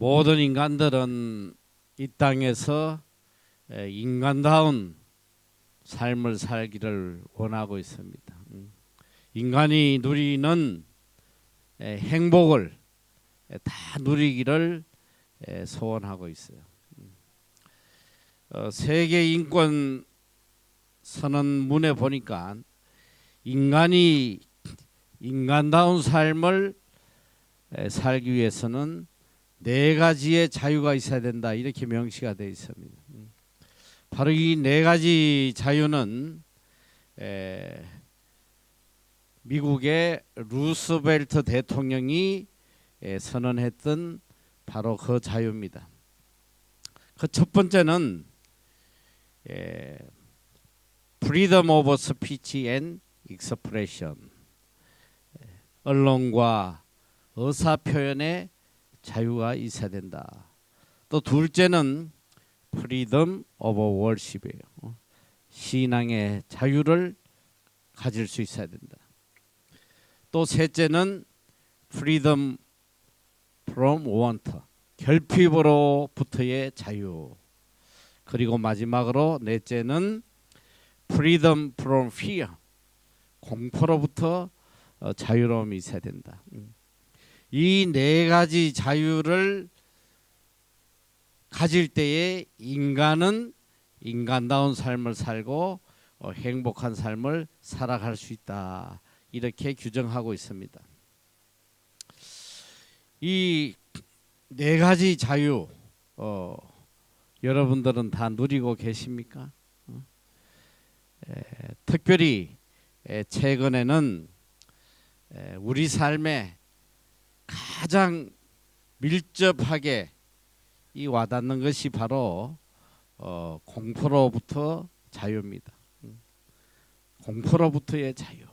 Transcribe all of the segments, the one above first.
모든 인간들은 이 땅에서 인간다운 삶을 살기를 원하고 있습니다. 인간이 누리는 행복을 다 누리기를 소원하고 있어요. 세계 인권 선언문에 보니까 인간이 인간다운 삶을 살기 위해서는 네 가지의 자유가 있어야 된다, 이렇게 명시가 되어 있습니다. 바로 이 네 가지 자유는 미국의 루스벨트 대통령이 선언했던 바로 그 자유입니다. 그 첫 번째는 Freedom of Speech and Expression, 언론과 의사표현의 자유가 있어야 된다. 또 둘째는 Freedom of Worship이에요. 신앙의 자유를 가질 수 있어야 된다. 또 셋째는 Freedom from Want, 결핍으로부터의 자유. 그리고 마지막으로 넷째는 Freedom from Fear, 공포로부터 자유로움이 있어야 된다. 이 네 가지 자유를 가질 때에 인간은 인간다운 삶을 살고 행복한 삶을 살아갈 수 있다, 이렇게 규정하고 있습니다. 이 네 가지 자유 여러분들은 다 누리고 계십니까? 특별히 최근에는 우리 삶에 가장 밀접하게 이 와닿는 것이 바로 공포로부터 자유입니다. 공포로부터의 자유.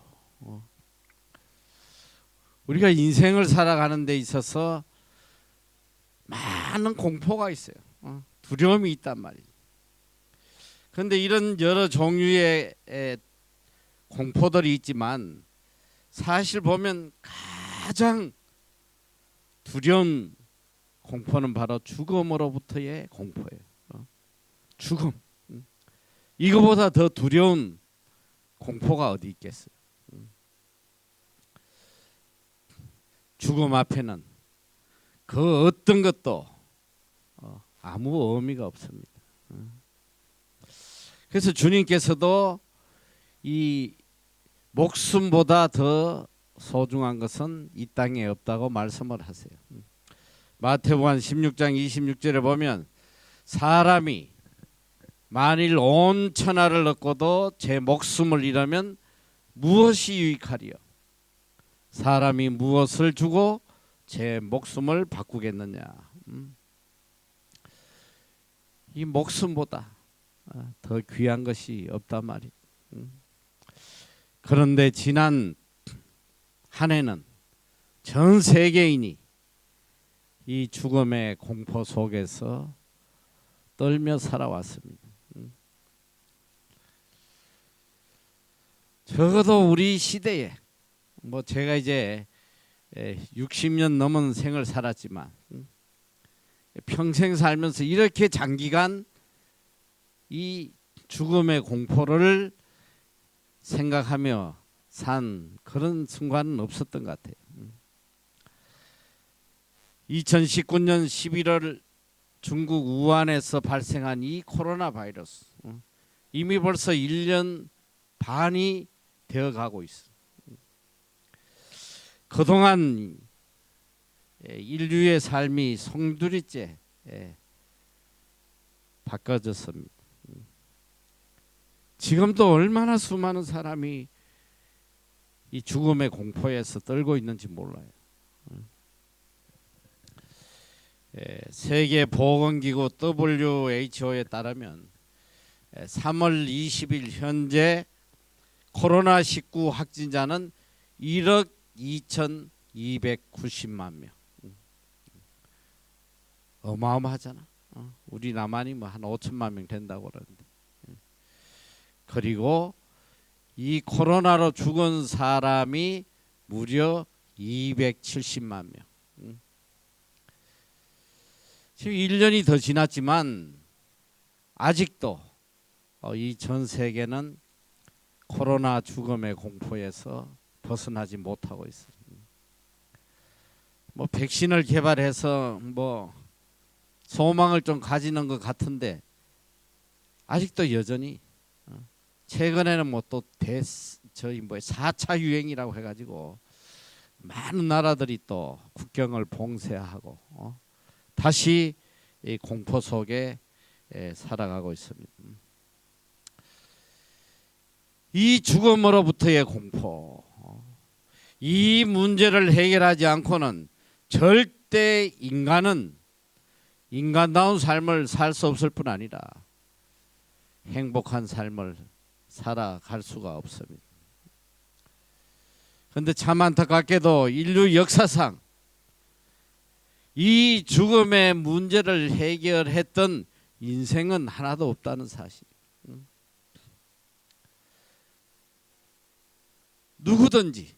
우리가 인생을 살아가는 데 있어서 많은 공포가 있어요. 두려움이 있단 말이에요. 그런데 이런 여러 종류의 공포들이 있지만 사실 보면 가장 두려운 공포는 바로 죽음으로부터의 공포예요. 죽음. 이거보다 더 두려운 공포가 어디 있겠어요. 죽음 앞에는 그 어떤 것도 아무 의미가 없습니다. 그래서 주님께서도 이 목숨보다 더 소중한 것은 이 땅에 없다고 말씀을 하세요. 마태복음 16장 26절에 보면 사람이 만일 온 천하를 얻고도 제 목숨을 잃으면 무엇이 유익하리요? 사람이 무엇을 주고 제 목숨을 바꾸겠느냐? 이 목숨보다 더 귀한 것이 없단 말이에요. 그런데 지난 한 해는 전 세계인이 이 죽음의 공포 속에서 떨며 살아왔습니다. 적어도 우리 시대에 제가 이제 60년 넘은 생을 살았지만 평생 살면서 이렇게 장기간 이 죽음의 공포를 생각하며 산 그런 순간은 없었던 것 같아요. 2019년 11월 중국 우한에서 발생한 이 코로나 바이러스, 이미 벌써 1년 반이 되어가고 있어요. 그동안 인류의 삶이 송두리째 바꿔졌습니다. 지금도 얼마나 수많은 사람이 이 죽음의 공포에서 떨고 있는지 몰라요. 세계보건기구 WHO에 따르면 3월 20일 현재 코로나19 확진자는 1억 2,290만 명. 어마어마하잖아. 우리 남한이 한 5천만 명 된다고 그러는데. 그리고 이 코로나로 죽은 사람이 무려 270만 명. 지금 1년이 더 지났지만 아직도 이 전 세계는 코로나 죽음의 공포에서 벗어나지 못하고 있습니다. 뭐 백신을 개발해서 뭐 소망을 좀 가지는 것 같은데 아직도 여전히 최근에는 뭐 또 저희 뭐 4차 유행이라고 해가지고 많은 나라들이 또 국경을 봉쇄하고 다시 이 공포 속에 살아가고 있습니다. 이 죽음으로부터의 공포, 이 문제를 해결하지 않고는 절대 인간다운 삶을 살 수 없을 뿐 아니라 행복한 삶을 살아갈 수가 없습니다. 그런데 참 안타깝게도 인류 역사상 이 죽음의 문제를 해결했던 인생은 하나도 없다는 사실. 누구든지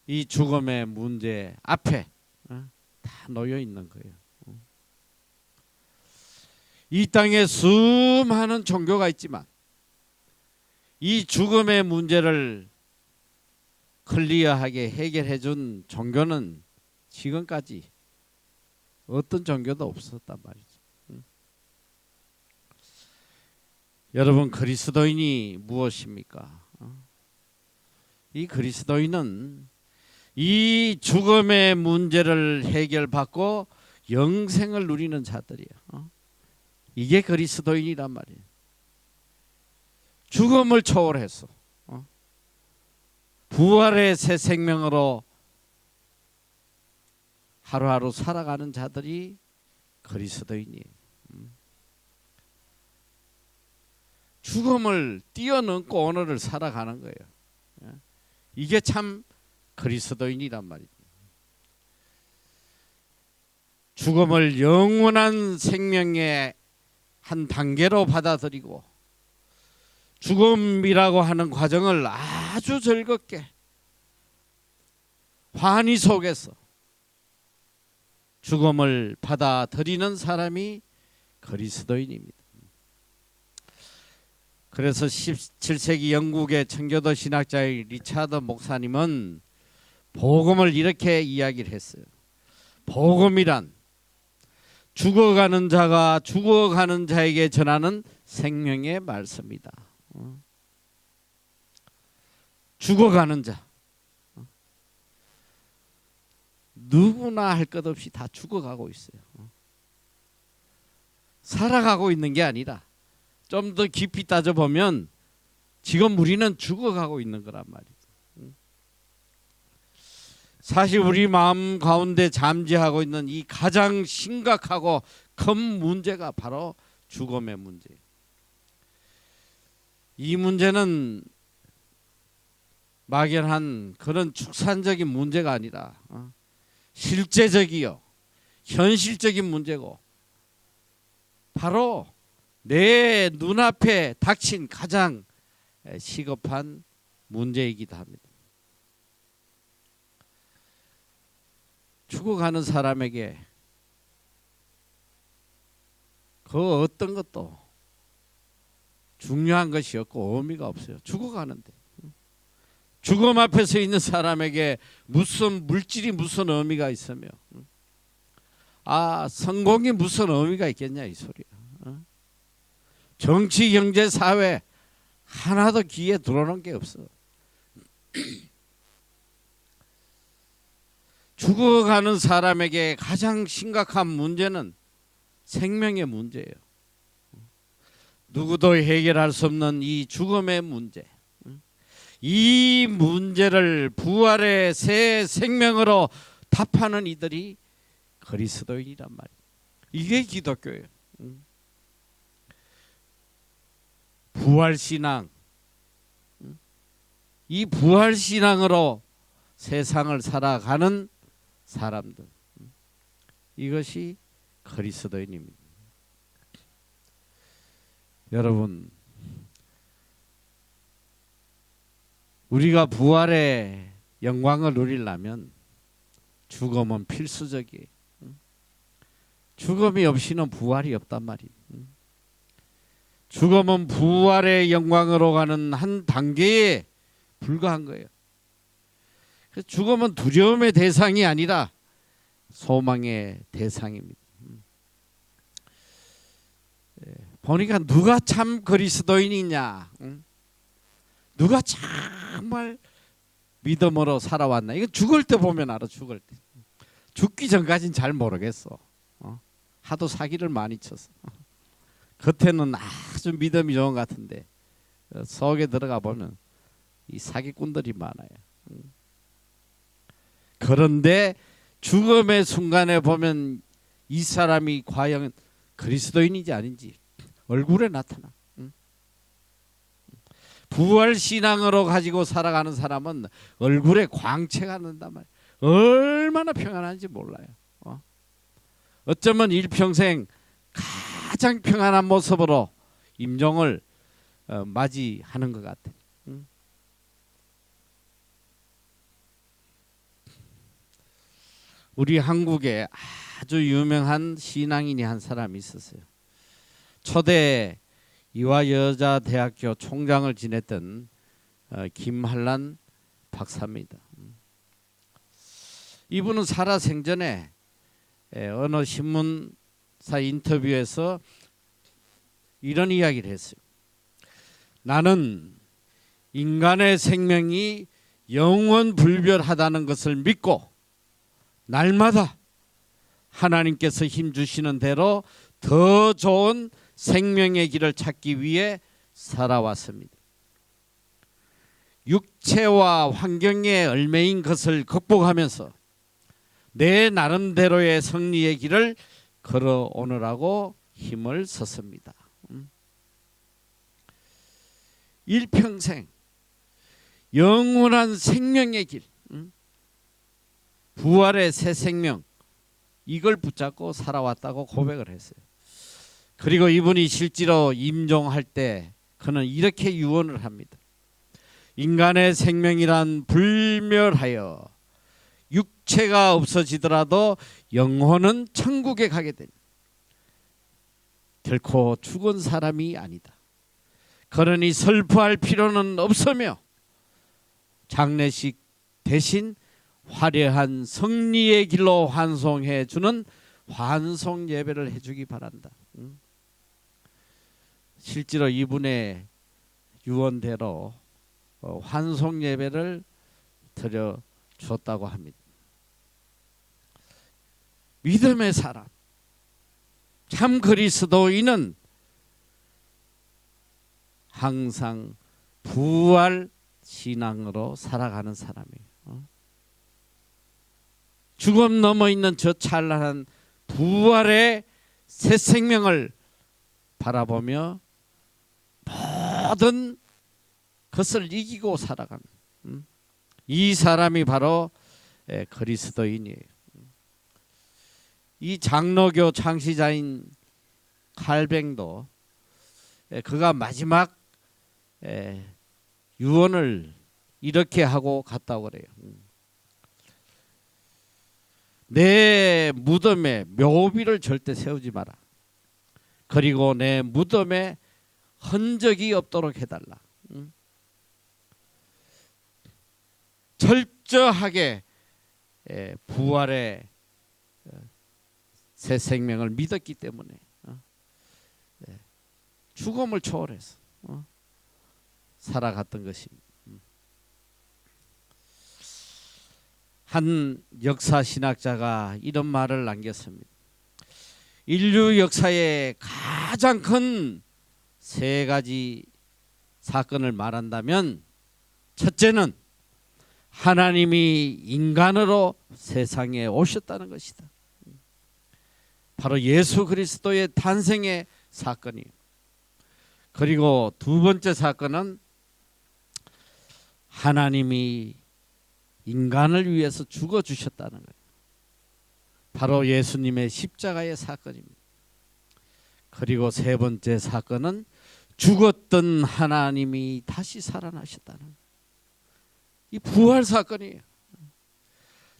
이 죽음의 문제 앞에 다 놓여 있는 거예요. 이 땅에 수많은 종교가 있지만 이 죽음의 문제를 클리어하게 해결해 준 종교는 지금까지 어떤 종교도 없었단 말이죠. 여러분, 그리스도인이 무엇입니까? 이 그리스도인은 이 죽음의 문제를 해결받고 영생을 누리는 자들이에요. 이게 그리스도인이란 말이에요. 죽음을 초월해서 부활의 새 생명으로 하루하루 살아가는 자들이 그리스도인이에요. 죽음을 뛰어넘고 오늘을 살아가는 거예요. 이게 참 그리스도인이란 말이죠. 죽음을 영원한 생명의 한 단계로 받아들이고 죽음이라고 하는 과정을 아주 즐겁게 환희 속에서 죽음을 받아들이는 사람이 그리스도인입니다. 그래서 17세기 영국의 청교도 신학자의 리차드 목사님은 복음을 이렇게 이야기를 했어요. 복음이란 죽어가는 자가 죽어가는 자에게 전하는 생명의 말씀이다. 죽어가는 자, 누구나 할 것 없이 다 죽어가고 있어요. 살아가고 있는 게 아니라 좀 더 깊이 따져보면 지금 우리는 죽어가고 있는 거란 말이죠. 사실 우리 마음 가운데 잠재하고 있는 이 가장 심각하고 큰 문제가 바로 죽음의 문제예요. 이 문제는 막연한 그런 축산적인 문제가 아니라 실제적이요 현실적인 문제고 바로 내 눈앞에 닥친 가장 시급한 문제이기도 합니다. 죽어가는 사람에게 그 어떤 것도 중요한 것이 없고 의미가 없어요. 죽어가는데 죽음 앞에 서 있는 사람에게 무슨 물질이 무슨 의미가 있으며 성공이 무슨 의미가 있겠냐 이 소리야. 정치, 경제, 사회 하나도 귀에 들어오는 게 없어. 죽어가는 사람에게 가장 심각한 문제는 생명의 문제예요. 누구도 해결할 수 없는 이 죽음의 문제. 이 문제를 부활의 새 생명으로 답하는 이들이 그리스도인이란 말이에요. 이게 기독교예요. 부활신앙, 이 부활신앙으로 세상을 살아가는 사람들, 이것이 그리스도인입니다. 여러분, 우리가 부활의 영광을 누리려면 죽음은 필수적이에요. 죽음이 없이는 부활이 없단 말이에요. 죽음은 부활의 영광으로 가는 한 단계에 불과한 거예요. 그래서 죽음은 두려움의 대상이 아니라 소망의 대상입니다. 보니까 누가 참 그리스도인이냐, 누가 정말 믿음으로 살아왔나, 이거 죽을 때 보면 알아. 죽을 때. 죽기 전까지는 잘 모르겠어. 하도 사기를 많이 쳤어. 겉에는 아주 믿음이 좋은 것 같은데 속에 들어가 보면 이 사기꾼들이 많아요. 그런데 죽음의 순간에 보면 이 사람이 과연 그리스도인인지 아닌지 얼굴에 나타나. 부활 신앙으로 가지고 살아가는 사람은 얼굴에 광채가 난단 말이야. 얼마나 평안한지 몰라요. 어쩌면 일평생 가장 평안한 모습으로 임종을 맞이하는 것 같아. 우리 한국에 아주 유명한 신앙인이 한 사람이 있었어요. 초대 이화여자대학교 총장을 지냈던 김한란 박사입니다. 이분은 살아생전에 어느 신문사 인터뷰에서 이런 이야기를 했어요. 나는 인간의 생명이 영원불멸하다는 것을 믿고 날마다 하나님께서 힘 주시는 대로 더 좋은 생명의 길을 찾기 위해 살아왔습니다. 육체와 환경에 얽매인 것을 극복하면서 내 나름대로의 승리의 길을 걸어오느라고 힘을 썼습니다. 일평생 영원한 생명의 길, 부활의 새 생명, 이걸 붙잡고 살아왔다고 고백을 했어요. 그리고 이분이 실제로 임종할 때 그는 이렇게 유언을 합니다. 인간의 생명이란 불멸하여 육체가 없어지더라도 영혼은 천국에 가게 됩니다. 결코 죽은 사람이 아니다. 그러니 슬퍼할 필요는 없으며 장례식 대신 화려한 승리의 길로 환송해 주는 환송 예배를 해주기 바란다. 실제로 이분의 유언대로 환송 예배를 드려 줬다고 합니다. 믿음의 사람, 참 그리스도인은 항상 부활 신앙으로 살아가는 사람이에요. 죽음 넘어 있는 저 찬란한 부활의 새 생명을 바라보며 모든 것을 이기고 살아가는 이 사람이 바로 그리스도인이에요. 이 장로교 창시자인 칼뱅도 그가 마지막 유언을 이렇게 하고 갔다고 그래요. 내 무덤에 묘비를 절대 세우지 마라. 그리고 내 무덤에 흔적이 없도록 해달라. 철저하게 부활의 새 생명을 믿었기 때문에 죽음을 초월해서 살아갔던 것입니다. 한 역사 신학자가 이런 말을 남겼습니다. 인류 역사의 가장 큰 세 가지 사건을 말한다면, 첫째는 하나님이 인간으로 세상에 오셨다는 것이다. 바로 예수 그리스도의 탄생의 사건이에요. 그리고 두 번째 사건은 하나님이 인간을 위해서 죽어주셨다는 거예요. 바로 예수님의 십자가의 사건입니다. 그리고 세 번째 사건은 죽었던 하나님이 다시 살아나셨다는 거예요. 이 부활 사건이에요.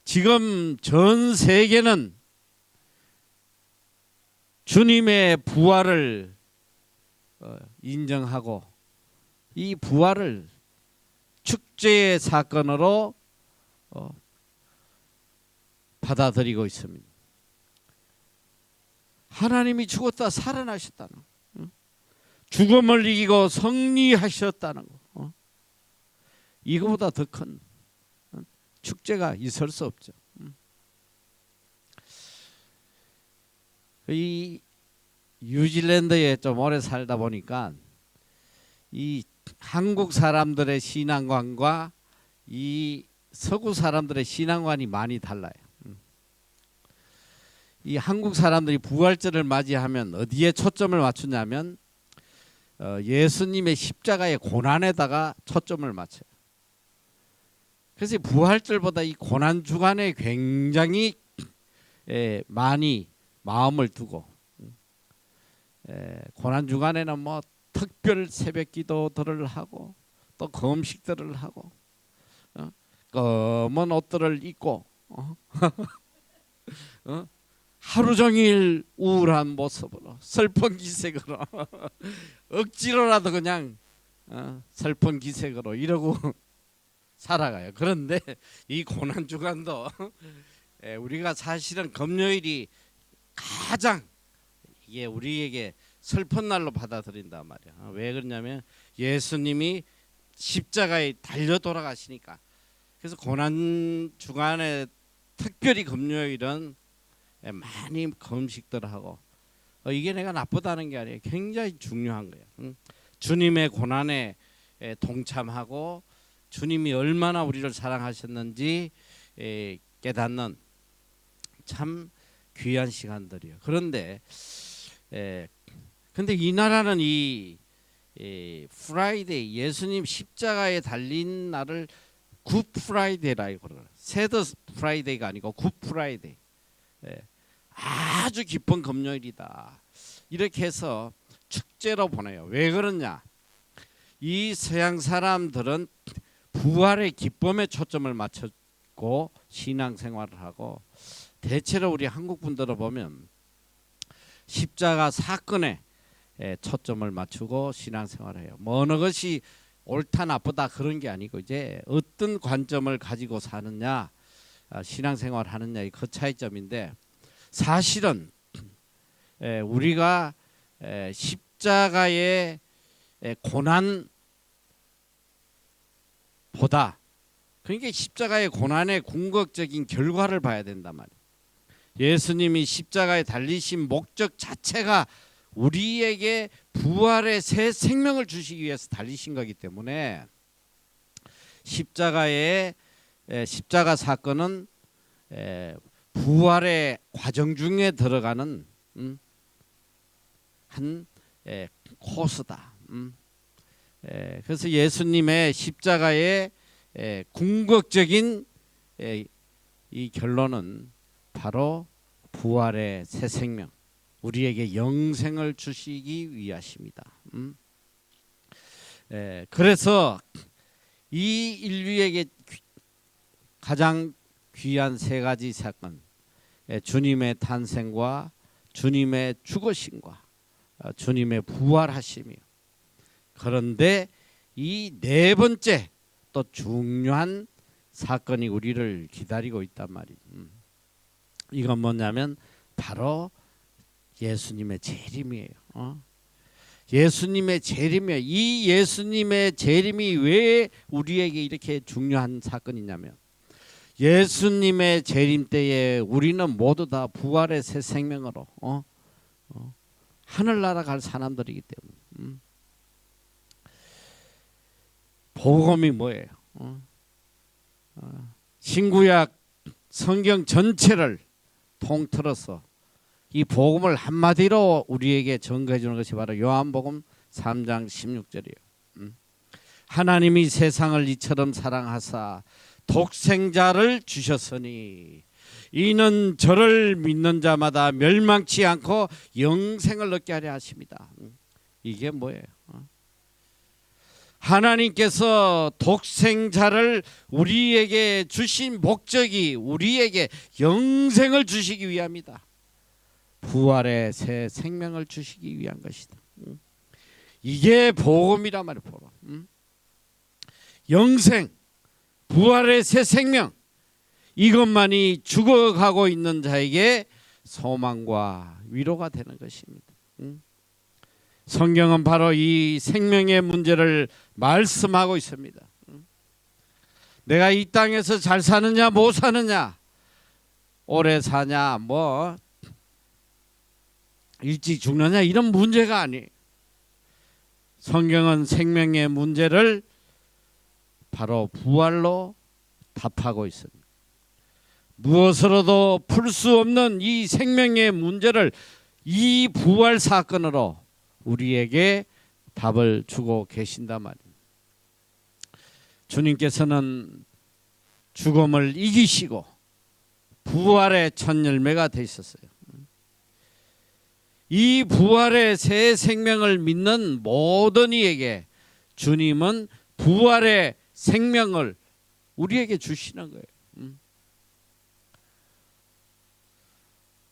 지금 전 세계는 주님의 부활을 인정하고 이 부활을 축제의 사건으로 받아들이고 있습니다. 하나님이 죽었다 살아나셨다는 거, 죽음을 이기고 승리하셨다는 거, 이거보다 더 큰 축제가 있을 수 없죠. 이 뉴질랜드에 좀 오래 살다 보니까 이 한국 사람들의 신앙관과 이 서구 사람들의 신앙관이 많이 달라요. 이 한국 사람들이 부활절을 맞이하면 어디에 초점을 맞추냐면 예수님의 십자가의 고난에다가 초점을 맞춰요. 그래서 부활절보다 이 고난 주간에 굉장히 많이 마음을 두고 고난 주간에는 뭐 특별 새벽 기도들을 하고 또 금식들을 하고 검은 옷들을 입고 하루 종일 우울한 모습으로 슬픈 기색으로 억지로라도 그냥 슬픈 기색으로 이러고 살아가요. 그런데 이 고난 주간도 우리가 사실은 금요일이 가장 이게 우리에게 슬픈 날로 받아들인단 말이야. 왜 그러냐면 예수님이 십자가에 달려 돌아가시니까. 그래서 고난 주간에 특별히 금요일은 많이 금식들 하고 이게 내가 나쁘다는 게 아니에요. 굉장히 중요한 거예요. 주님의 고난에 동참하고 주님이 얼마나 우리를 사랑하셨는지 깨닫는 참 귀한 시간들이에요. 그런데 근데 이 나라는 이 프라이데이 예수님 십자가에 달린 날을 굿 프라이데이라고 그러나 새드 프라이데이가 아니고 굿 프라이데이. 아주 기쁜 금요일이다. 이렇게 해서 축제로 보내요. 왜 그러냐? 이 서양 사람들은 부활의 기쁨에 초점을 맞췄고 신앙생활을 하고 대체로 우리 한국 분들을 보면 십자가 사건에 초점을 맞추고 신앙생활을 해요. 뭐 어느 것이 옳다 나쁘다 그런 게 아니고 이제 어떤 관점을 가지고 사느냐 신앙생활을 하느냐의 그 차이점인데 사실은 우리가 십자가의 고난보다 그러니까 십자가의 고난의 궁극적인 결과를 봐야 된단 말이에요. 예수님이 십자가에 달리신 목적 자체가 우리에게 부활의 새 생명을 주시기 위해서 달리신 거기 때문에 십자가 사건은 부활의 과정 중에 들어가는 한 코스다. 그래서 예수님의 십자가의 궁극적인 이 결론은 바로 부활의 새 생명, 우리에게 영생을 주시기 위하십니다. 그래서 이 인류에게 가장 귀한 세 가지 사건, 주님의 탄생과 주님의 죽으심과 주님의 부활하심이요. 그런데 이 네 번째 또 중요한 사건이 우리를 기다리고 있단 말이죠. 이건 뭐냐면 바로 예수님의 재림이에요. 예수님의 재림이에요. 이 예수님의 재림이 왜 우리에게 이렇게 중요한 사건이냐면 예수님의 재림 때에 우리는 모두 다 부활의 새 생명으로 하늘나라 갈 사람들이기 때문에 복음이 뭐예요? 신구약 성경 전체를 통틀어서 이 복음을 한마디로 우리에게 전가해 주는 것이 바로 요한복음 3장 16절이에요. 하나님이 세상을 이처럼 사랑하사 독생자를 주셨으니 이는 저를 믿는 자마다 멸망치 않고 영생을 얻게 하려 하십니다. 이게 뭐예요? 하나님께서 독생자를 우리에게 주신 목적이 우리에게 영생을 주시기 위함이다. 부활의 새 생명을 주시기 위한 것이다. 이게 복음이란 말이야. 복음. 영생, 부활의 새 생명, 이것만이 죽어가고 있는 자에게 소망과 위로가 되는 것입니다. 성경은 바로 이 생명의 문제를 말씀하고 있습니다. 내가 이 땅에서 잘 사느냐 못 사느냐, 오래 사냐 뭐 일찍 죽느냐, 이런 문제가 아니에요. 성경은 생명의 문제를 바로 부활로 답하고 있습니다. 무엇으로도 풀 수 없는 이 생명의 문제를 이 부활 사건으로 우리에게 답을 주고 계신단 말입니다. 주님께서는 죽음을 이기시고 부활의 첫 열매가 되셨어요. 이 부활의 새 생명을 믿는 모든 이에게 주님은 부활의 생명을 우리에게 주시는 거예요.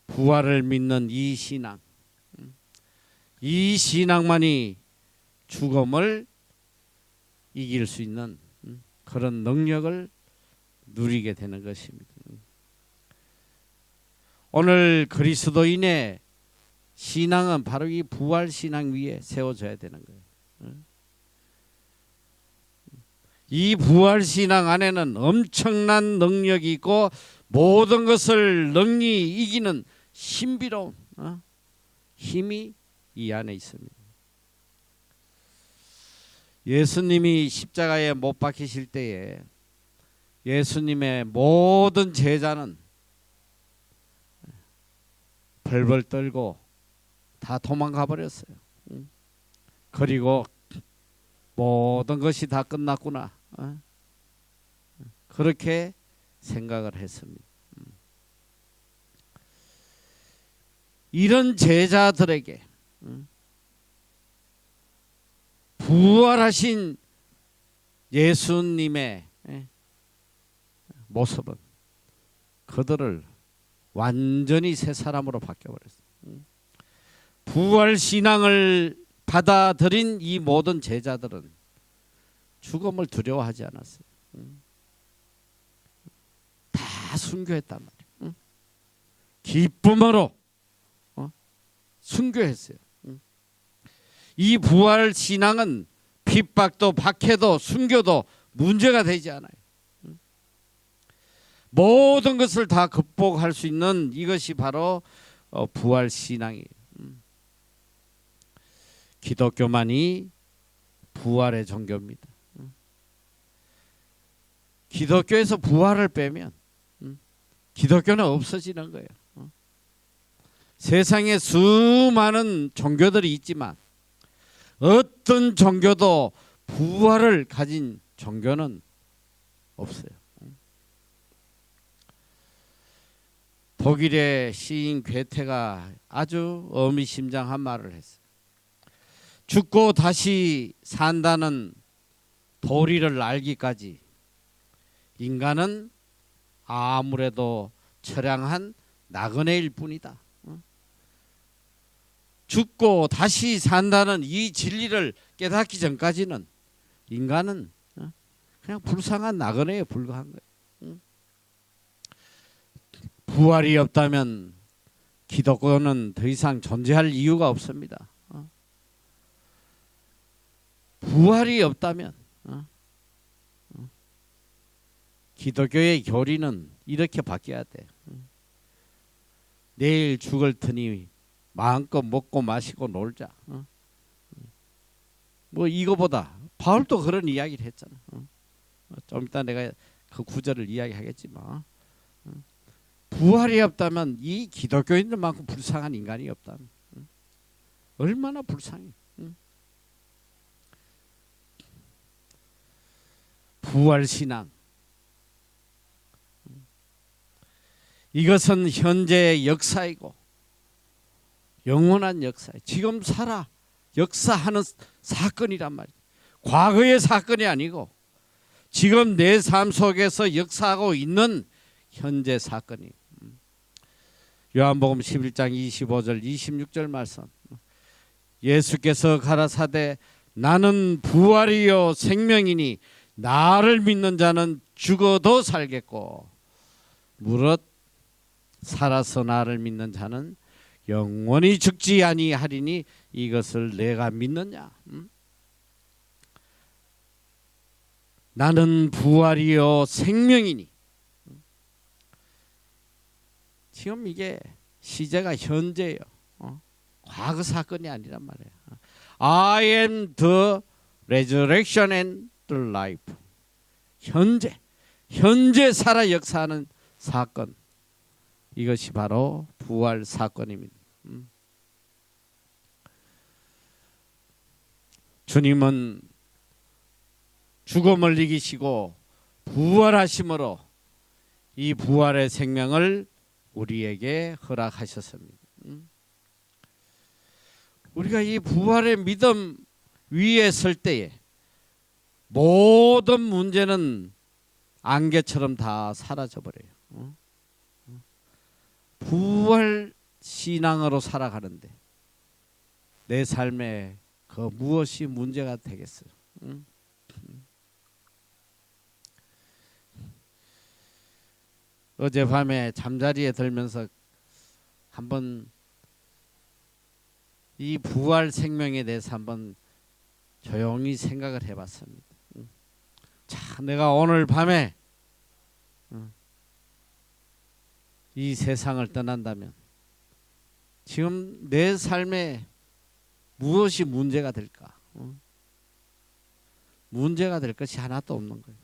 부활을 믿는 이 신앙, 이 신앙만이 죽음을 이길 수 있는 그런 능력을 누리게 되는 것입니다. 오늘 그리스도인의 신앙은 바로 이 부활 신앙 위에 세워져야 되는 거예요. 이 부활 신앙 안에는 엄청난 능력이 있고 모든 것을 능히 이기는 신비로운 힘이 이 안에 있습니다. 예수님이 십자가에 못 박히실 때에 예수님의 모든 제자는 벌벌 떨고 다 도망가 버렸어요. 그리고 모든 것이 다 끝났구나, 그렇게 생각을 했습니다. 이런 제자들에게 부활하신 예수님의 모습은 그들을 완전히 새 사람으로 바뀌어버렸어요. 부활 신앙을 받아들인 이 모든 제자들은 죽음을 두려워하지 않았어요. 다 순교했단 말이에요. 기쁨으로 순교했어요. 이 부활 신앙은 핍박도 박해도 순교도 문제가 되지 않아요. 모든 것을 다 극복할 수 있는 이것이 바로 부활 신앙이에요. 기독교만이 부활의 종교입니다. 기독교에서 부활을 빼면 기독교는 없어지는 거예요. 세상에 수많은 종교들이 있지만 어떤 종교도 부활을 가진 종교는 없어요. 독일의 시인 괴테가 아주 의미심장한 말을 했어요. 죽고 다시 산다는 도리를 알기까지 인간은 아무래도 처량한 나그네일 뿐이다. 죽고 다시 산다는 이 진리를 깨닫기 전까지는 인간은 그냥 불쌍한 나그네에 불과한 거예요. 부활이 없다면 기독교는 더 이상 존재할 이유가 없습니다. 부활이 없다면 기독교의 교리는 이렇게 바뀌어야 돼. 내일 죽을 테니 마음껏 먹고 마시고 놀자. 뭐 이거보다 바울도 그런 이야기를 했잖아. 좀 이따 내가 그 구절을 이야기하겠지만 부활이 없다면 이 기독교인들만큼 불쌍한 인간이 없다. 얼마나 불쌍해. 부활신앙, 이것은 현재의 역사이고 영원한 역사예요. 지금 살아 역사하는 사건이란 말이에요. 과거의 사건이 아니고 지금 내 삶 속에서 역사하고 있는 현재 사건이에요. 요한복음 11장 25절 26절 말씀. 예수께서 가라사대 나는 부활이요 생명이니 나를 믿는 자는 죽어도 살겠고 무릇 살아서 나를 믿는 자는 영원히 죽지 아니하리니 이것을 내가 믿느냐? 나는 부활이요 생명이니. 지금 이게 시제가 현재예요. 과거 사건이 아니란 말이에요. I am the resurrection and the life. 현재 살아 역사하는 사건. 이것이 바로 부활 사건입니다. 주님은 죽음을 이기시고 부활하심으로 이 부활의 생명을 우리에게 허락하셨습니다. 우리가 이 부활의 믿음 위에 설 때에 모든 문제는 안개처럼 다 사라져 버려요. 부활 신앙으로 살아가는데 내 삶에 그 무엇이 문제가 되겠어요? 어젯밤에 잠자리에 들면서 한번 이 부활 생명에 대해서 한번 조용히 생각을 해봤습니다. 자, 내가 오늘 밤에 이 세상을 떠난다면 지금 내 삶에 무엇이 문제가 될까? 문제가 될 것이 하나도 없는 거예요.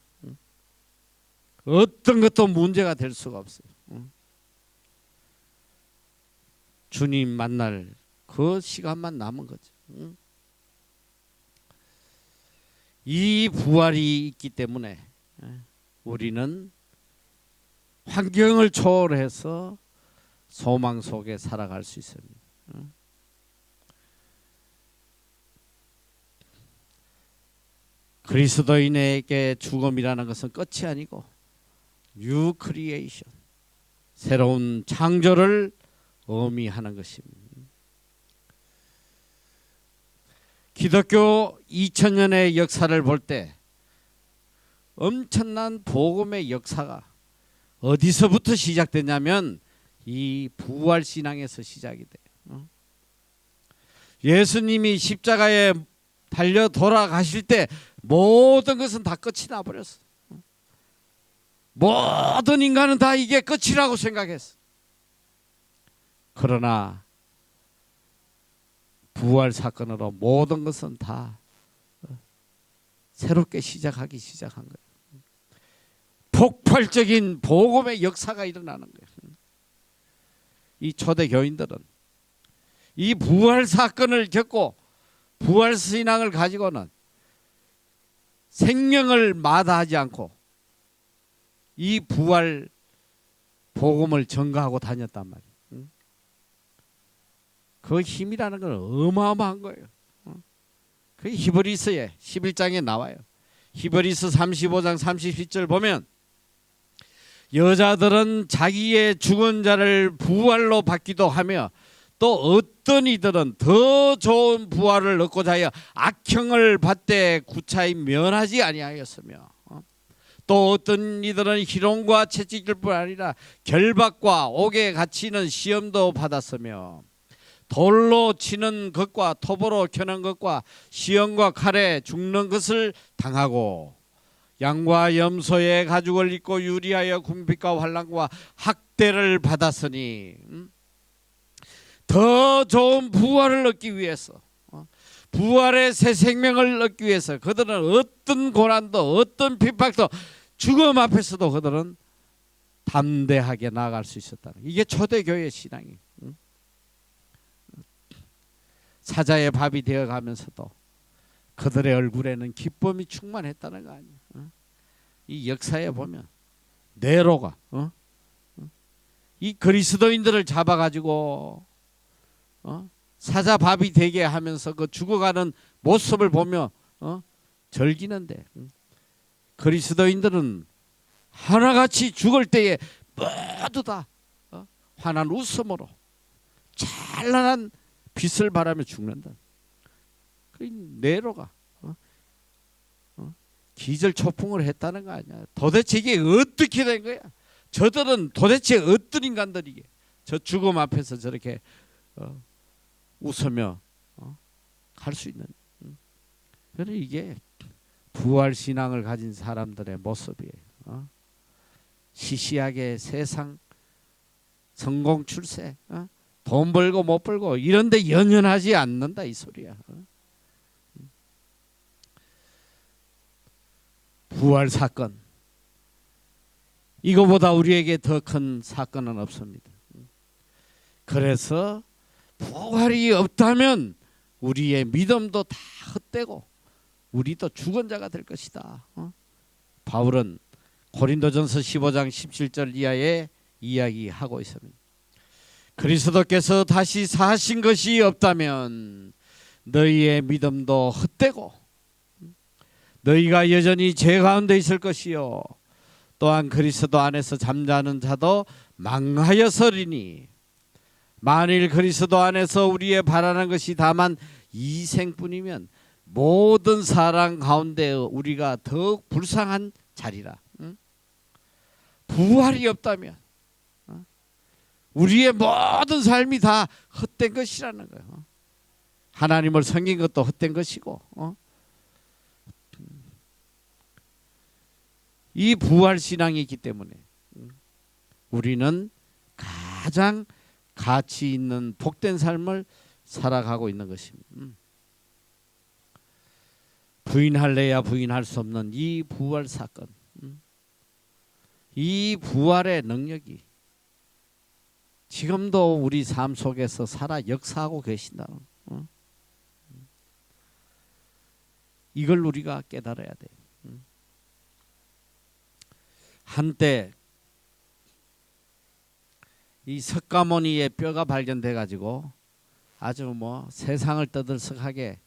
어떤 것도 문제가 될 수가 없어요. 주님 만날 그 시간만 남은 거죠. 이 부활이 있기 때문에 우리는 환경을 초월해서 소망 속에 살아갈 수 있습니다. 그리스도인에게 죽음이라는 것은 끝이 아니고 뉴 크리에이션, 새로운 창조를 의미하는 것입니다. 기독교 2000년의 역사를 볼 때 엄청난 복음의 역사가 어디서부터 시작되냐면 이 부활신앙에서 시작이 돼요. 예수님이 십자가에 달려 돌아가실 때 모든 것은 다 끝이 나버렸어. 모든 인간은 다 이게 끝이라고 생각했어. 그러나 부활 사건으로 모든 것은 다 새롭게 시작하기 시작한 거예요. 폭발적인 복음의 역사가 일어나는 거예요. 이 초대 교인들은 이 부활 사건을 겪고 부활 신앙을 가지고는 생명을 마다하지 않고 이 부활 복음을 전가하고 다녔단 말이에요. 그 힘이라는 건 어마어마한 거예요. 그 히브리서에 11장에 나와요. 히브리서 35장 30절 보면 여자들은 자기의 죽은 자를 부활로 받기도 하며 또 어떤 이들은 더 좋은 부활을 얻고자 하여 악형을 받되 구차히 면하지 아니하였으며 또 어떤 이들은 희롱과 채찍질 뿐 아니라 결박과 옥에 갇히는 시험도 받았으며 돌로 치는 것과 톱으로 켜는 것과 시험과 칼에 죽는 것을 당하고 양과 염소의 가죽을 입고 유리하여 궁핍과 환난과 학대를 받았으니 더 좋은 부활을 얻기 위해서 부활의 새 생명을 얻기 위해서 그들은 어떤 고난도 어떤 핍박도 죽음 앞에서도 그들은 담대하게 나아갈 수 있었다는 이게 초대교회 신앙이에요. 사자의 밥이 되어가면서도 그들의 얼굴에는 기쁨이 충만했다는 거 아니에요. 이 역사에 보면 네로가 이 그리스도인들을 잡아가지고 사자 밥이 되게 하면서 그 죽어가는 모습을 보며 절기는데 그리스도인들은 하나같이 죽을 때에 모두 다 환한 웃음으로 찬란한 빛을 바라며 죽는다. 그 네로가 기절초풍을 했다는 거 아니야. 도대체 이게 어떻게 된 거야? 저들은 도대체 어떤 인간들이게 저 죽음 앞에서 저렇게 웃으며 갈 수 있는. 그래 이게 부활 신앙을 가진 사람들의 모습이에요. 시시하게 세상 성공 출세, 돈 벌고 못 벌고 이런데 연연하지 않는다 이 소리야. 부활 사건, 이거보다 우리에게 더 큰 사건은 없습니다. 그래서 부활이 없다면 우리의 믿음도 다 헛되고 우리도 죽은 자가 될 것이다. 바울은 고린도전서 15장 17절 이하에 이야기하고 있습니다. 그리스도께서 다시 사신 것이 없다면 너희의 믿음도 헛되고 너희가 여전히 죄 가운데 있을 것이요 또한 그리스도 안에서 잠자는 자도 망하여서리니 만일 그리스도 안에서 우리의 바라는 것이 다만 이 생뿐이면 모든 사람 가운데 우리가 더욱 불쌍한 자리라. 부활이 없다면 우리의 모든 삶이 다 헛된 것이라는 거예요. 하나님을 섬긴 것도 헛된 것이고 이 부활 신앙이 있기 때문에 우리는 가장 가치 있는 복된 삶을 살아가고 있는 것입니다. 부인할래야 부인할 수 없는 이 부활 사건, 이 부활의 능력이 지금도 우리 삶 속에서 살아 역사하고 계신다. 이걸 우리가 깨달아야 돼. 한때 이 석가모니의 뼈가 발견돼 가지고 아주 뭐 세상을 떠들썩하게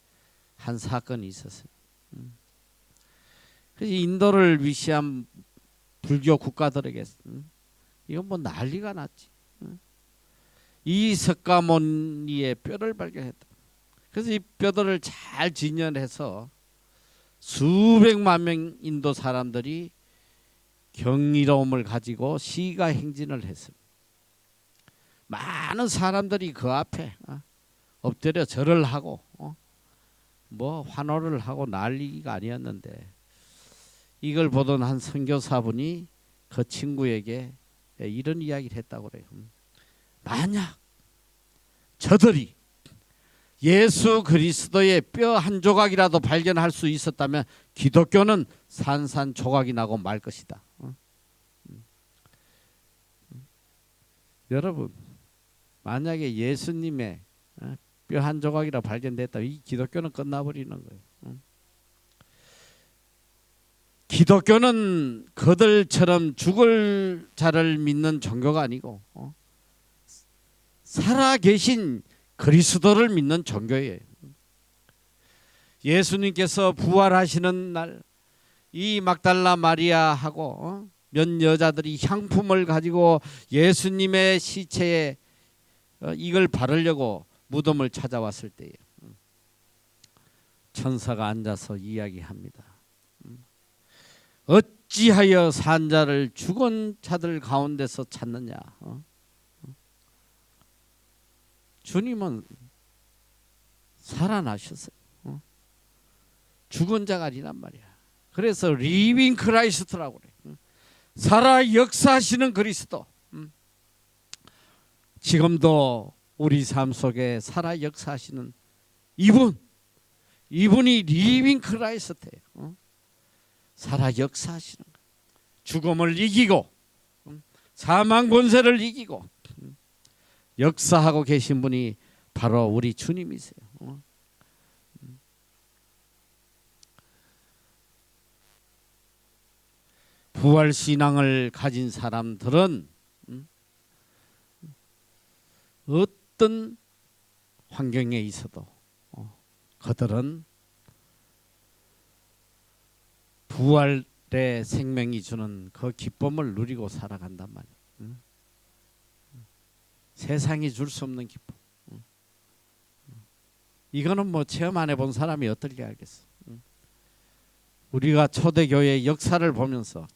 한 사건이 있었어요. 그래서 인도를 위시한 불교 국가들에게 이건 뭐 난리가 났지. 이 석가모니의 뼈를 발견했다. 그래서 이 뼈들을 잘 진열해서 수백만 명 인도 사람들이 경이로움을 가지고 시가 행진을 했습니다. 많은 사람들이 그 앞에 엎드려 절을 하고 뭐 환호를 하고 난리가 아니었는데 이걸 보던 한 선교사분이 그 친구에게 이런 이야기를 했다고 그래요. 만약 저들이 예수 그리스도의 뼈 한 조각이라도 발견할 수 있었다면 기독교는 산산조각이 나고 말 것이다. 여러분 만약에 예수님의 뼈 한 조각이라 발견됐다 이 기독교는 끝나버리는 거예요. 기독교는 그들처럼 죽을 자를 믿는 종교가 아니고 살아계신 그리스도를 믿는 종교예요. 예수님께서 부활하시는 날 이 막달라 마리아하고 몇 여자들이 향품을 가지고 예수님의 시체에 이걸 바르려고 무덤을 찾아왔을 때에 천사가 앉아서 이야기합니다. 어찌하여 산 자를 죽은 자들 가운데서 찾느냐. 주님은 살아나셨어요. 죽은 자가 아니란 말이야. 그래서 리빙 크라이스트라고 그래. 살아 역사하시는 그리스도. 지금도 우리 삶 속에 살아 역사하시는 이분이 리빙 크라이스트예요. 살아 역사하시는 거. 죽음을 이기고 사망 권세를 이기고 역사하고 계신 분이 바로 우리 주님이세요. 부활 신앙을 가진 사람들은 어떤 환경에 있어도 그들은 부활의 생명이 주는 그 기쁨을 누리고 살아간단 말이에요. 세상이 줄 수 없는 기쁨. 이거는 뭐 체험 안 해본 사람이 어떻게 알겠어. 우리가 초대교회의 역사를 보면서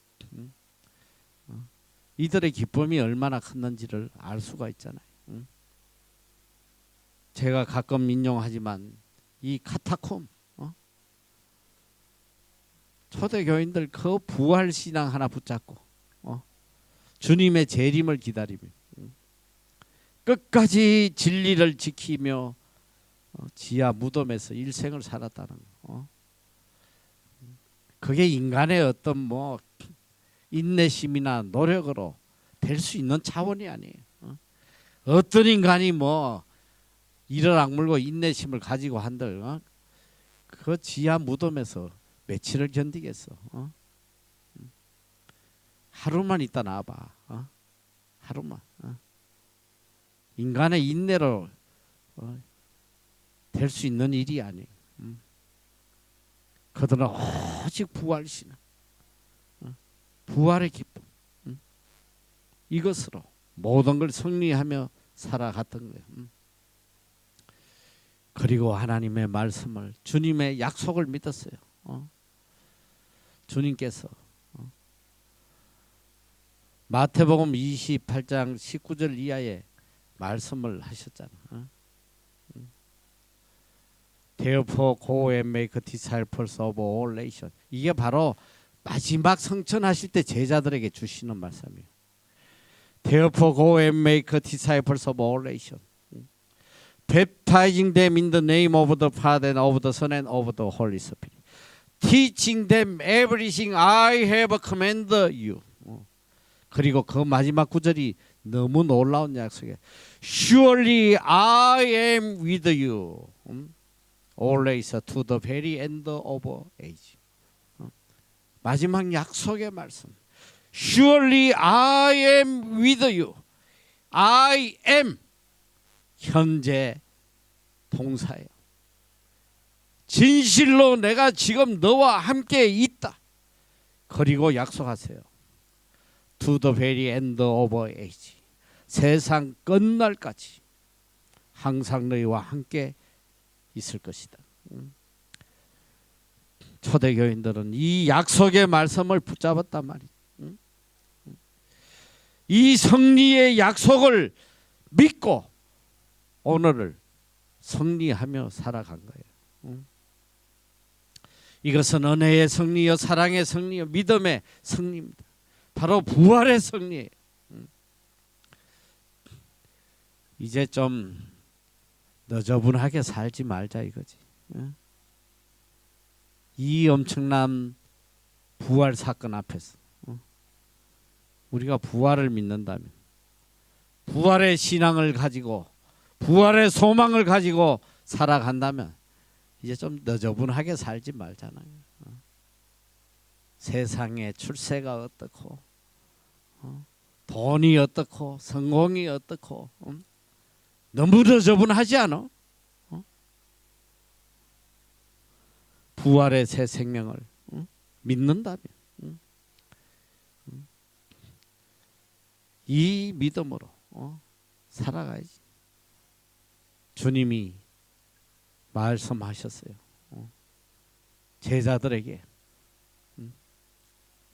이들의 기쁨이 얼마나 컸는지를 알 수가 있잖아요. 제가 가끔 인용하지만 이 카타콤, 초대교인들 그 부활신앙 하나 붙잡고 주님의 재림을 기다리며 끝까지 진리를 지키며 지하 무덤에서 일생을 살았다는 거. 그게 인간의 어떤 뭐 인내심이나 노력으로 될 수 있는 차원이 아니에요. 어떤 인간이 뭐 이를 악물고 인내심을 가지고 한들 그 지하 무덤에서 며칠을 견디겠어. 하루만 있다 나와봐. 하루만. 인간의 인내로 될 수 있는 일이 아니에요. 그들은 오직 부활신앙, 부활의 기쁨, 이것으로 모든 걸 승리하며 살아갔던 거예요. 그리고 하나님의 말씀을, 주님의 약속을 믿었어요. 주님께서 마태복음 28장 19절 이하에 말씀을 하셨잖아. Therefore go and make disciples of all nations. 이게 바로 마지막 성천하실 때 제자들에게 주시는 말씀이에요. Therefore go and make disciples of all nations, baptizing them in the name of the Father and of the Son and of the Holy Spirit, teaching them everything I have commanded you. 그리고 그 마지막 구절이 너무 놀라운 약속이에요. Surely I am with you always to the very end of age. 마지막 약속의 말씀. Surely I am with you. I am 현재 동사예요. 진실로 내가 지금 너와 함께 있다. 그리고 약속하세요. To the very end of age. 세상 끝날까지 항상 너희와 함께 있을 것이다. 초대교인들은 이 약속의 말씀을 붙잡았단 말이에요. 이 승리의 약속을 믿고 오늘을 승리하며 살아간 거예요. 이것은 은혜의 승리요, 사랑의 승리요, 믿음의 승리입니다. 바로 부활의 승리예요. 이제 좀 너저분하게 살지 말자 이거지. 이 엄청난 부활 사건 앞에서 우리가 부활을 믿는다면, 부활의 신앙을 가지고, 부활의 소망을 가지고 살아간다면 이제 좀 너저분하게 살지 말잖아요. 세상의 출세가 어떻고, 돈이 어떻고, 성공이 어떻고, 너무 너저분하지 않아? 부활의 새 생명을 믿는다면 이 믿음으로 살아가야지. 주님이 말씀하셨어요. 제자들에게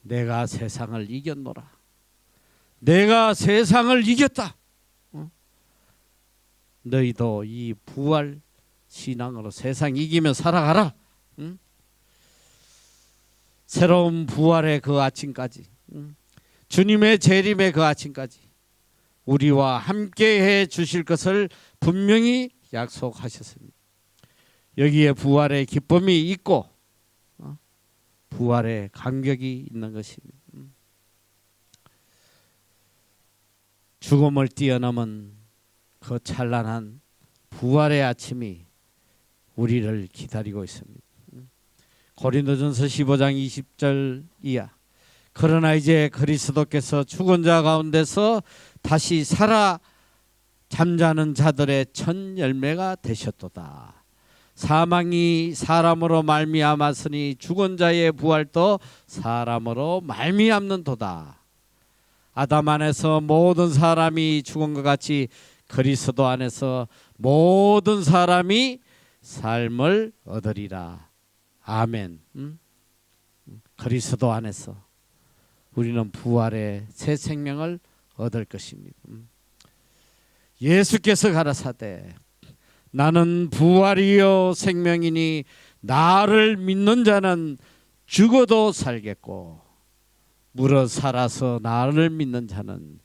내가 세상을 이겼노라. 내가 세상을 이겼다. 너희도 이 부활 신앙으로 세상 이기며 살아가라. 새로운 부활의 그 아침까지, 주님의 재림의 그 아침까지 우리와 함께해 주실 것을 분명히 약속하셨습니다. 여기에 부활의 기쁨이 있고 부활의 감격이 있는 것입니다. 죽음을 뛰어넘은 그 찬란한 부활의 아침이 우리를 기다리고 있습니다. 고린도전서 15장 20절 이하. 그러나 이제 그리스도께서 죽은 자 가운데서 다시 살아 잠자는 자들의 첫 열매가 되셨도다. 사망이 사람으로 말미암았으니 죽은 자의 부활도 사람으로 말미암는도다. 아담 안에서 모든 사람이 죽은 것 같이 그리스도 안에서 모든 사람이 삶을 얻으리라. 아멘. 그리스도 안에서 우리는 부활의 새 생명을 얻을 것입니다. 예수께서 가라사대 나는 부활이요 생명이니 나를 믿는 자는 죽어도 살겠고 물어 살아서 나를 믿는 자는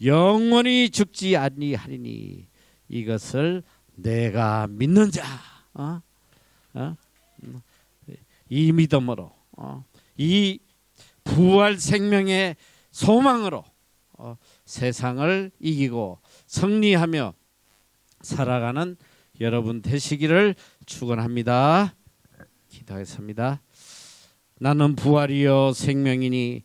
영원히 죽지 아니하리니 이것을 내가 믿는 자. 이 믿음으로 이 부활 생명의 소망으로 세상을 이기고 승리하며 살아가는 여러분 되시기를 축원합니다. 기도하겠습니다. 나는 부활이요 생명이니